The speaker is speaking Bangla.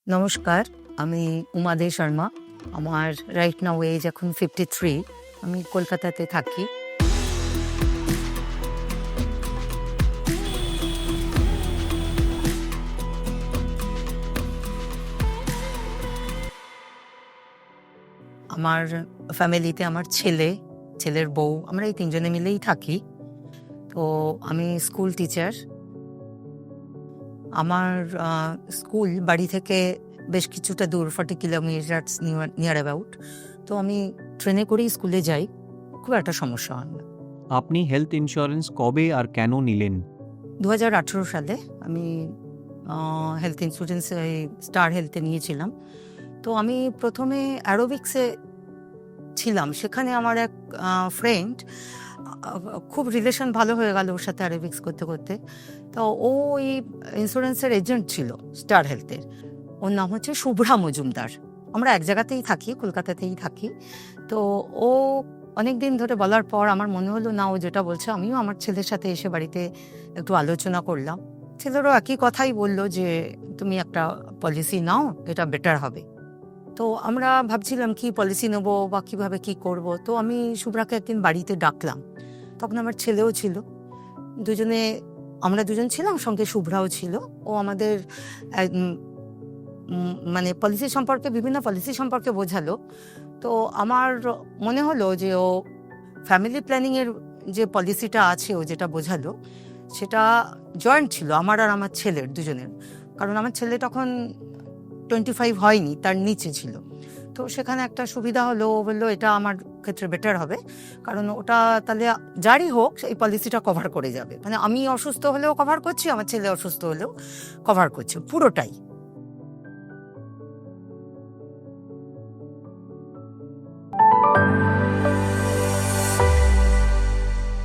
নমস্কার, আমি উমা দে শর্মা। আমার রাইট নাও এজ এখন 53। আমি কলকাতাতে থাকি। আমার ফ্যামিলিতে আমার ছেলে, ছেলের বউ, আমরা এই ৩ জনে মিলেই থাকি। তো আমি স্কুল টিচার। আমার স্কুল বাড়ি থেকে বেশ কিছুটা দূর, 40 কিলোমিটারস নিয়ার অ্যাবাউট। তো আমি ট্রেনে করেই স্কুলে যাই। খুব একটা সমস্যা হয় না। আপনি হেলথ ইন্স্যুরেন্স কবে আর কেন নিলেন? ২০১৮ সালে আমি হেলথ ইন্স্যুরেন্স স্টার হেলথে নিয়েছিলাম। তো আমি প্রথমে অ্যারোবিক্সে ছিলাম। সেখানে আমার এক ফ্রেন্ড, খুব রিলেশন ভালো হয়ে গেল ওর সাথে অ্যারোবিক্স করতে করতে। তো ও ওই ইন্স্যুরেন্সের এজেন্ট ছিল স্টার হেলথের। ওর নাম হচ্ছে শুভ্রা মজুমদার। আমরা এক জায়গাতেই থাকি, কলকাতাতেই থাকি। তো ও অনেক দিন ধরে বলার পর আমার মনে হলো না, ও যেটা বলছে আমিও আমার ছেলের সাথে এসে বাড়িতে একটু আলোচনা করলাম। ছেলেরও একই কথাই বলল যে তুমি একটা পলিসি নাও, এটা বেটার হবে। তো আমরা ভাবছিলাম কি পলিসি নেবো বা কিভাবে কি করব। তো আমি শুভ্রাকে একদিন বাড়িতে ডাকলাম। তখন আমার ছেলেও ছিল। দুজনে, আমরা দুজন ছিলাম, সঙ্গে শুভ্রাও ছিল। ও আমাদের মানে পলিসি সম্পর্কে, বিভিন্ন পলিসি সম্পর্কে বোঝালো। তো আমার মনে হলো যে ও ফ্যামিলি প্ল্যানিংয়ের যে পলিসিটা আছে, ও যেটা বোঝালো সেটা জয়েন্ট ছিল আমার আর আমার ছেলের দুজনের। কারণ আমার ছেলে তখন 25 হয়নি, তার নিচে ছিল। তো সেখানে একটা সুবিধা হলো, ও বললো এটা আমার ক্ষেত্রে বেটার হবে। কারণ ওটা তাহলে যারই হোক এই পলিসিটা কভার করে যাবে। মানে আমি অসুস্থ হলেও কভার করছি, আমার ছেলে অসুস্থ হলেও কভার করছে পুরোটাই।